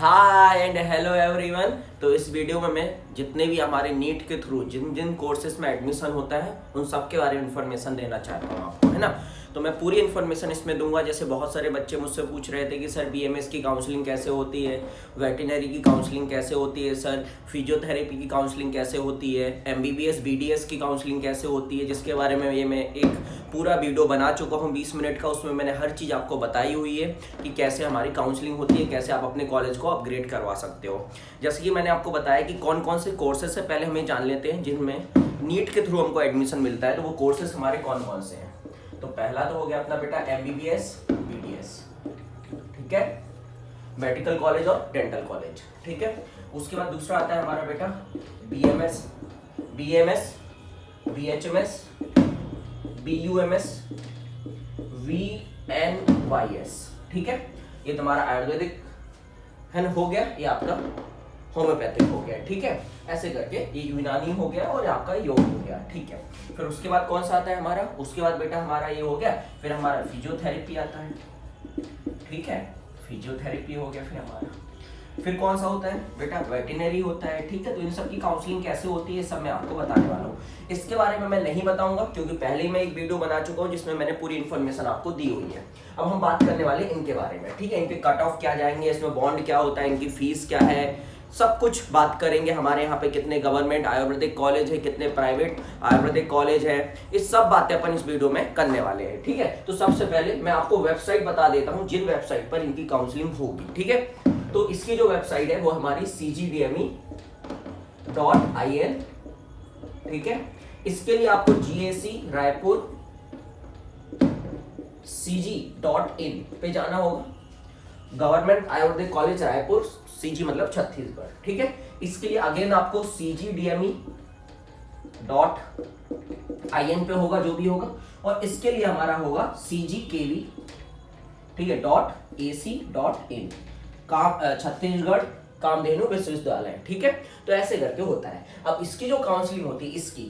Hi and hello everyone. तो इस video में मैं जितने भी हमारे नीट के थ्रू जिन जिन कोर्सेज में एडमिशन होता है उन सब के बारे में इन्फॉर्मेशन देना चाहता हूँ आपको, है ना। तो मैं पूरी इन्फॉर्मेशन इसमें दूंगा। जैसे बहुत सारे बच्चे मुझसे पूछ रहे थे कि सर बीएमएस की काउंसलिंग कैसे होती है, वेटरनरी की काउंसलिंग कैसे होती है, सर फिजियोथेरेपी की काउंसलिंग कैसे होती है, एमबीबीएस बीडीएस की काउंसलिंग कैसे होती है, जिसके बारे में ये मैं एक पूरा वीडियो बना चुका हूँ 20 मिनट का। उसमें मैंने हर चीज़ आपको बताई हुई है कि कैसे हमारी काउंसलिंग होती है, कैसे आप अपने कॉलेज को अपग्रेड करवा सकते हो। जैसे कि मैंने आपको बताया कि कौन कौन से कोर्सेज है, पहले हमें जान लेते हैं जिनमें नीट के थ्रू हमको एडमिशन मिलता है। तो वो कोर्सेज हमारे कौन कौन से हैं। तो पहला तो हो गया अपना बेटा एमबीबीएस बीडीएस, ठीक है, मेडिकल कॉलेज और डेंटल कॉलेज, ठीक है। उसके बाद दूसरा आता है हमारा बेटा बीएमएस, बीएमएस, बीएचएमएस, बीयूएमएस, वीएनवाईएस, ठीक है। ये तुम्हारा आयुर्वेदिक है ना, हो गया। ये आपका होम्योपैथिक हो गया, ठीक है। ऐसे करके ये यूनानी हो गया और आपका योग हो गया, ठीक है। फिर उसके बाद कौन सा आता है हमारा, उसके बाद बेटा हमारा ये हो गया। फिर हमारा फिजियोथेरेपी आता है, ठीक है, फिजियोथेरेपी हो गया। फिर हमारा फिर कौन सा होता है बेटा, वेटरनरी होता है, ठीक है। तो इन सब की काउंसलिंग कैसे होती है सब मैं आपको बताने वाला हूँ। इसके बारे में मैं नहीं बताऊंगा क्योंकि पहले ही मैं एक वीडियो बना चुका हूँ जिसमें मैंने पूरी इन्फॉर्मेशन आपको दी हुई है। अब हम बात करने वाले इनके बारे में, ठीक है। इनके कट ऑफ क्या जाएंगे, इसमें बॉन्ड क्या होता है, इनकी फीस क्या है, सब कुछ बात करेंगे। हमारे यहाँ पे कितने गवर्नमेंट आयुर्वेदिक कॉलेज है, कितने प्राइवेट आयुर्वेदिक कॉलेज है, इस सब बातें अपन इस वीडियो में करने वाले हैं, ठीक है। तो सबसे पहले मैं आपको वेबसाइट बता देता हूँ जिन वेबसाइट पर इनकी काउंसलिंग होगी, ठीक है। तो इसकी जो वेबसाइट है वो हमारी cgdme.in, ठीक है। इसके लिए आपको GAC रायपुर cg.in पे जाना होगा। Government Ayurvedic college Raipur, CG मतलब छत्तीसगढ़, ठीक है। इसके लिए अगेन आपको cgdme.in पे होगा जो भी होगा, और इसके लिए हमारा होगा cgkv, ठीक है, .ac.in, छत्तीसगढ़ कामधेनु विश्वविद्यालय, ठीक है। तो ऐसे करके होता है। अब इसकी जो काउंसलिंग होती है इसके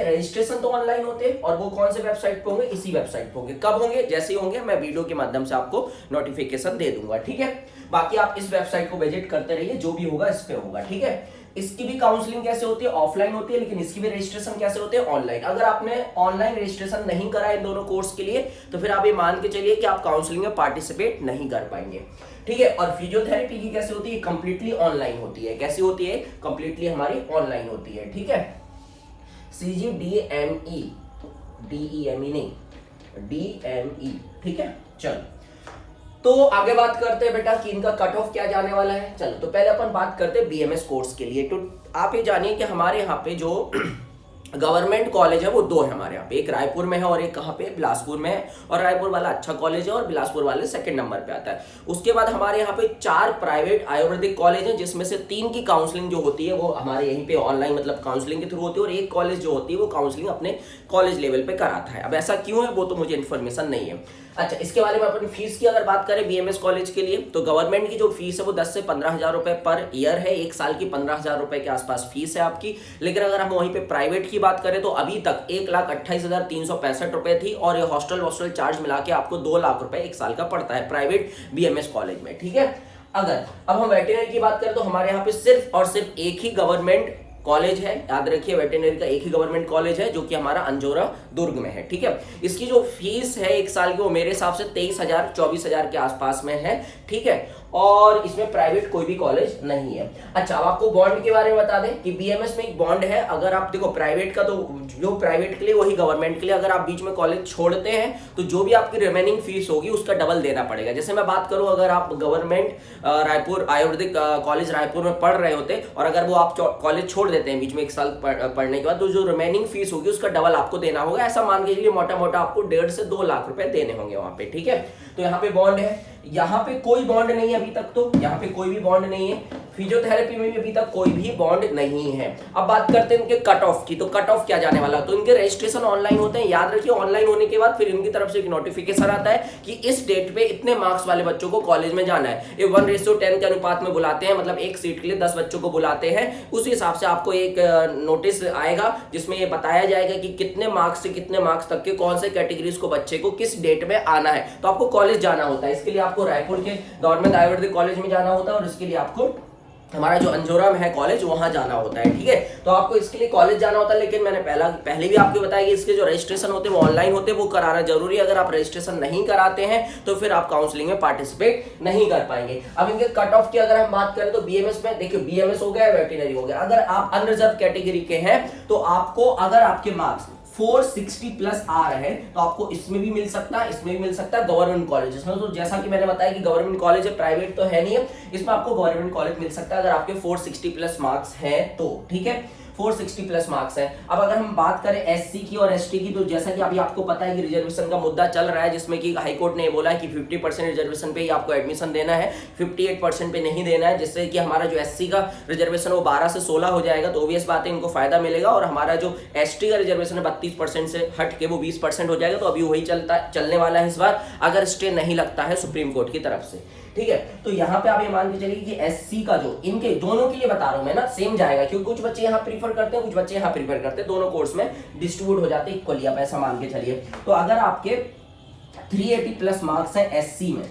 रजिस्ट्रेशन तो ऑनलाइन होते हैं, और वो कौन से वेबसाइट पे होंगे, इसी वेबसाइट पे होंगे। कब होंगे, जैसे ही होंगे मैं वीडियो के माध्यम से आपको नोटिफिकेशन दे दूंगा, ठीक है। बाकी आप इस वेबसाइट को विजिट करते रहिए, जो भी होगा इस पे होगा, ठीक है। इसकी भी काउंसलिंग कैसे होती है, ऑफलाइन होती है, लेकिन इसकी भी रजिस्ट्रेशन कैसे होते हैं, ऑनलाइन। अगर आपने ऑनलाइन रजिस्ट्रेशन नहीं करा इन दोनों कोर्स के लिए तो फिर आप ये मान के चलिए कि आप काउंसलिंग में पार्टिसिपेट नहीं कर पाएंगे, ठीक है। और फिजियोथेरेपी की कैसे होती है, कंप्लीटली ऑनलाइन होती है। कैसी होती है, कंप्लीटली हमारी ऑनलाइन होती है, ठीक है। CGDME, DEME नहीं, DME, ठीक है। चलो तो आगे बात करते हैं बेटा कि इनका कट ऑफ क्या जाने वाला है। चलो तो पहले अपन बात करते हैं बीएमएस कोर्स के लिए। तो आप ये जानिए कि हमारे यहाँ पे जो गवर्नमेंट कॉलेज है वो दो है हमारे यहाँ पे, एक रायपुर में है और एक कहाँ पे, बिलासपुर में है। और रायपुर वाला अच्छा कॉलेज है और बिलासपुर वाले सेकंड नंबर पे आता है। उसके बाद हमारे यहाँ पे 4 प्राइवेट आयुर्वेदिक कॉलेज है, जिसमें से 3 की काउंसलिंग जो होती है वो हमारे यहीं पे ऑनलाइन मतलब काउंसलिंग के थ्रू होती है, और एक कॉलेज जो होती है वो काउंसलिंग अपने कॉलेज लेवल पे कराता है। अब ऐसा क्यों है वो तो मुझे इन्फॉर्मेशन नहीं है। अच्छा, इसके बारे में अपनी फीस की अगर बात करें बीएमएस कॉलेज के लिए, तो गवर्नमेंट की जो फीस है वो 10 से 15,000 रुपए पर ईयर है। एक साल की 15,000 रुपए के आसपास फीस है आपकी। लेकिन अगर हम वहीं पे प्राइवेट की बात करें तो अभी तक 1,28,365 रुपए थी, और ये हॉस्टल चार्ज मिला के आपको 2 लाख रुपए एक साल का पड़ता है प्राइवेट बीएमएस कॉलेज में, ठीक है। अगर अब हम वेटरनरी की बात करें तो हमारे यहाँ पे सिर्फ और सिर्फ एक ही गवर्नमेंट कॉलेज है, याद रखिए, वेटरनरी का एक ही गवर्नमेंट कॉलेज है जो कि हमारा अंजोरा दुर्ग में है, ठीक है। इसकी जो फीस है एक साल की वो मेरे हिसाब से 23,000 24,000 के आसपास में है, ठीक है। और इसमें प्राइवेट कोई भी कॉलेज नहीं है। अच्छा, अब आपको बॉन्ड के बारे में बता दें कि बीएमएस में एक बॉन्ड है। अगर आप देखो प्राइवेट का तो जो प्राइवेट के लिए वही गवर्नमेंट के लिए, अगर आप बीच में कॉलेज छोड़ते हैं तो जो भी आपकी रिमेनिंग फीस होगी उसका डबल देना पड़ेगा। जैसे मैं बात करूं, अगर आप गवर्नमेंट रायपुर आयुर्वेदिक कॉलेज रायपुर में पढ़ रहे होते और अगर वो आप कॉलेज छोड़ देते हैं बीच में 1 साल पढ़ने के बाद, तो जो रिमेनिंग फीस होगी उसका डबल आपको देना होगा। ऐसा मान के चलिए मोटा मोटा आपको 1.5 से 2 लाख रुपए देने होंगे वहां पे, ठीक है। तो यहाँ पे बॉन्ड है, यहाँ पे कोई बॉन्ड नहीं है अभी तक, तो यहाँ पे कोई भी बॉन्ड नहीं है। फिजियोथेरेपी में भी अभी तक कोई भी बॉन्ड नहीं है। अब बात करते हैं इनके कट ऑफ की, तो कट ऑफ क्या जाने वाला, तो इनके रजिस्ट्रेशन ऑनलाइन होते हैं। याद रखिए ऑनलाइन होने के बाद फिर इनकी तरफ से एक नोटिफिकेशन आता है कि इस डेट पे इतने मार्क्स वाले बच्चों को कॉलेज में जाना है। ये 1:10 के अनुपात में बुलाते हैं, मतलब एक सीट के लिए 10 बच्चों को बुलाते हैं। उस हिसाब से आपको एक नोटिस आएगा जिसमें ये बताया जाएगा कि कितने मार्क्स से कितने मार्क्स तक के कौन से कैटेगरीज को बच्चे को किस डेट में आना है। तो आपको कॉलेज जाना होता है, इसके लिए आपको रायपुर के गवर्नमेंट आयुर्वेदिक कॉलेज में जाना होता है और इसके लिए आपको हमारा जो अंजोरा में है कॉलेज वहां जाना होता है। ठीक है, तो आपको इसके लिए कॉलेज जाना होता है, लेकिन मैंने पहले भी आपको बताया कि इसके जो रजिस्ट्रेशन होते हैं वो ऑनलाइन होते हैं, वो कराना जरूरी है। अगर आप रजिस्ट्रेशन नहीं कराते हैं तो फिर आप काउंसलिंग में पार्टिसिपेट नहीं कर पाएंगे। अब इनके कट ऑफ की अगर हम बात करें तो बीएमएस में देखिए, बीएमएस हो गया, वेटरनरी हो गया। अगर आप अनरिजर्व कैटेगरी के हैं तो आपको अगर आपके मार्क्स 460 प्लस आ रहे हैं तो आपको इसमें भी मिल सकता है, इसमें भी मिल सकता है गवर्नमेंट कॉलेज में। तो जैसा कि मैंने बताया कि गवर्नमेंट कॉलेज है, प्राइवेट तो है नहीं है, इसमें आपको गवर्नमेंट कॉलेज मिल सकता है अगर आपके 460 प्लस मार्क्स है तो। ठीक है, 460 प्लस मार्क्स है। अब अगर हम बात करें एससी की और एसटी की, तो जैसा कि अभी आपको पता है कि रिजर्वेशन का मुद्दा चल रहा है, जिसमें कि हाईकोर्ट ने बोला है कि 50% रिजर्वेशन पे ही आपको एडमिशन देना है, 58% पे नहीं देना है, जिससे कि हमारा जो एससी का रिजर्वेशन वो 12 से 16 हो जाएगा। तो ऑब्वियस बात है इनको फायदा मिलेगा, और हमारा जो एसटी का रिजर्वेशन है 32% से हट के वो 20% हो जाएगा। तो अभी वही चलने वाला है इस बार, अगर स्टे नहीं लगता है सुप्रीम कोर्ट की तरफ से। ठीक है, तो यहाँ पे आप ये मान के चलिए कि एससी का जो इनके दोनों के लिए बता रहा हूं मैं ना, सेम जाएगा, क्योंकि कुछ बच्चे यहाँ प्रीफर करते हैं, कुछ बच्चे यहाँ प्रीफर करते हैं, दोनों कोर्स में डिस्ट्रीब्यूट हो जाते हैं इक्वली, आप ऐसा मान के चलिए। तो अगर आपके 380 प्लस मार्क्स हैं एससी में,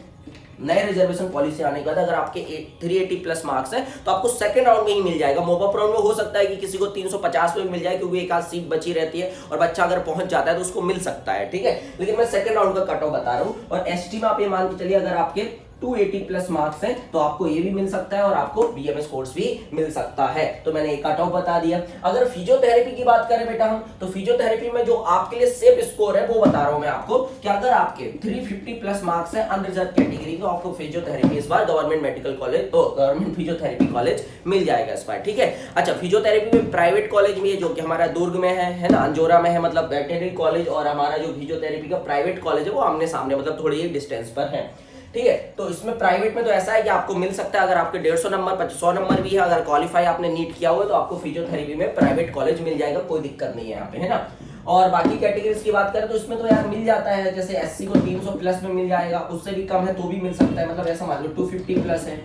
नए रिजर्वेशन पॉलिसी आने के बाद अगर आपके 380 प्लस मार्क्स है तो आपको सेकंड राउंड में ही मिल जाएगा। मोपअप राउंड में हो सकता है कि किसी को 350 में मिल जाए, क्योंकि एक आध सीट बची रहती है और बच्चा अगर पहुंच जाता है तो उसको मिल सकता है। ठीक है, लेकिन मैं सेकंड राउंड का कट ऑफ बता रहा हूं। और एसटी में आप ये मान के चलिए अगर आपके 280 प्लस मार्क्स हैं तो आपको ये भी मिल सकता है और आपको बीएमएस कोर्स भी मिल सकता है। तो मैंने एक कट ऑफ बता दिया। अगर फिजियोथेरेपी की बात करें बेटा हम, तो फिजियोथेरेपी में जो आपके लिए सेफ स्कोर है वो बता रहा हूं मैं आपको कि अगर आपके 350 प्लस मार्क्स है अनरिजर्व कैटेगरी तो आपको फिजियोथेरेपी इस बार गवर्नमेंट मेडिकल कॉलेज तो गवर्नमेंट फिजियोथेरेपी कॉलेज मिल जाएगा इस बार। ठीक है, अच्छा फिजियोथेरेपी में प्राइवेट कॉलेज भी है जो कि हमारा दुर्ग में है ना, अंजोरा में है, मतलब वेटरनरी कॉलेज और हमारा जो फिजियोथेरेपी का प्राइवेट कॉलेज है वो आमने सामने, मतलब थोड़ी ही डिस्टेंस पर है। ठीक है, तो इसमें प्राइवेट में तो ऐसा है कि आपको मिल सकता है अगर आपके 150 नंबर 100 नंबर भी है, अगर क्वालिफाई आपने नीट किया हुआ है तो आपको फिजियोथेरेपी में प्राइवेट कॉलेज मिल जाएगा, कोई दिक्कत नहीं है यहाँ पे, है ना। और बाकी कैटेगरीज की बात करें तो इसमें तो यार मिल जाता है, जैसे एससी को 300 प्लस में मिल जाएगा, उससे भी कम है तो भी मिल सकता है, मतलब ऐसा मान लो 250 प्लस है,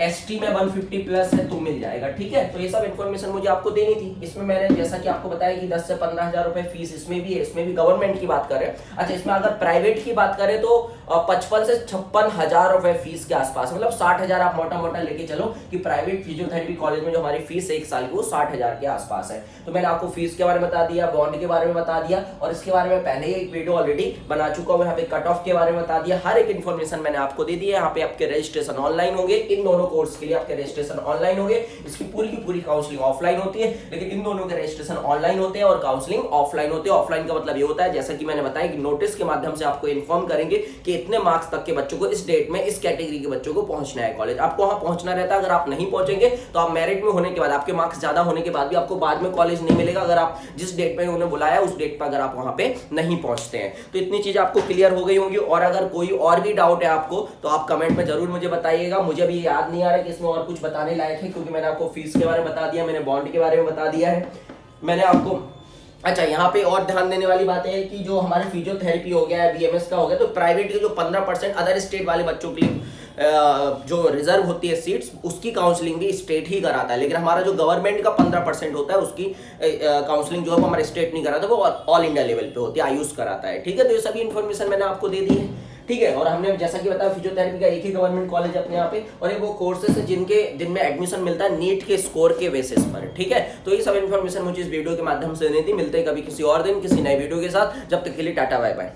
एसटी में 150 प्लस है तो मिल जाएगा। ठीक है, तो ये सब इन्फॉर्मेशन मुझे आपको देनी थी। इसमें मैंने जैसा कि आपको बताया कि 10 से 15,000 रुपए फीस इसमें भी है, इसमें भी गवर्नमेंट की बात करें। अच्छा, इसमें अगर प्राइवेट की बात करें तो 55 से 56,000 रुपए फीस के आसपास, मतलब 60,000 आप मोटा मोटा लेके चलो कि प्राइवेट फिजियोथेरेपी कॉलेज में जो हमारी फीस है 1 साल की वो 60,000 के आसपास है। तो मैंने आपको फीस के बारे में बता दिया, बॉन्ड के बारे में बता दिया, और इसके बारे में पहले ही एक वीडियो ऑलरेडी बना चुका हूं, यहाँ पे कट ऑफ के बारे में बता दिया, हर एक इन्फॉर्मेशन मैंने आपको दे दी है। यहाँ पे आपके रजिस्ट्रेशन ऑनलाइन होंगे, इन दोनों कोर्स के लिए आपके रजिस्ट्रेशन ऑनलाइन होंगे, इसकी पूरी की पूरी काउंसलिंग ऑफलाइन होती है, लेकिन इन दोनों के रजिस्ट्रेशन ऑनलाइन होते हैं और काउंसलिंग ऑफलाइन होते हैं। ऑफलाइन का मतलब ये होता है, जैसा कि मैंने बताया, कि नोटिस के माध्यम से आपको इन्फॉर्म करेंगे कि इतने मार्क्स तक के बच्चों को इस डेट में इस कैटेगरी के बच्चों को पहुंचना है कॉलेज, आपको वहां पहुंचना रहता है। अगर आप नहीं पहुंचेंगे तो आप मेरिट में होने के बाद, आपके मार्क्स ज्यादा होने के बाद भी आपको बाद में कॉलेज नहीं मिलेगा, अगर आप जिस डेट पे उन्हें बुलाया उस डेट पर अगर आप वहां पे नहीं पहुंचते हैं। तो इतनी चीज आपको क्लियर हो गई होंगी, और अगर कोई और भी डाउट है आपको तो आप कमेंट में जरूर मुझे बताइएगा। मुझे भी याद नहीं आ रहा कि इसमें और कुछ बताने लायक है, क्योंकि मैंने आपको फीस के बारे में बता दिया, मैंने बॉन्ड के बारे में बता दिया है, मैंने आपको। अच्छा, यहाँ पे और ध्यान देने वाली बात है कि जो हमारे फिजियोथेरेपी हो गया है, बीएमएस का हो गया, तो प्राइवेट के जो 15% अदर स्टेट वाले बच्चों के लिए जो रिजर्व होती है सीट्स, उसकी काउंसलिंग भी स्टेट ही कराता है, लेकिन हमारा जो गवर्नमेंट का 15% होता है उसकी काउंसलिंग जो है हमारे स्टेट नहीं कराता, वो ऑल इंडिया लेवल पे होती है, आयुष कराता है। ठीक है, तो ये सभी इन्फॉर्मेशन मैंने आपको दे दी है। ठीक है, और हमने जैसा कि बताया फिजियोथेरेपी का एक ही गवर्नमेंट कॉलेज अपने यहाँ पे, और ये वो कोर्सेस है जिनमें एडमिशन मिलता है नीट के स्कोर के बेसिस पर। ठीक है, तो ये सब इन्फॉर्मेशन मुझे इस वीडियो के माध्यम से देनी थी। मिलते हैं कभी किसी और दिन किसी नए वीडियो के साथ, जब तक के लिए टाटा बाय बाय।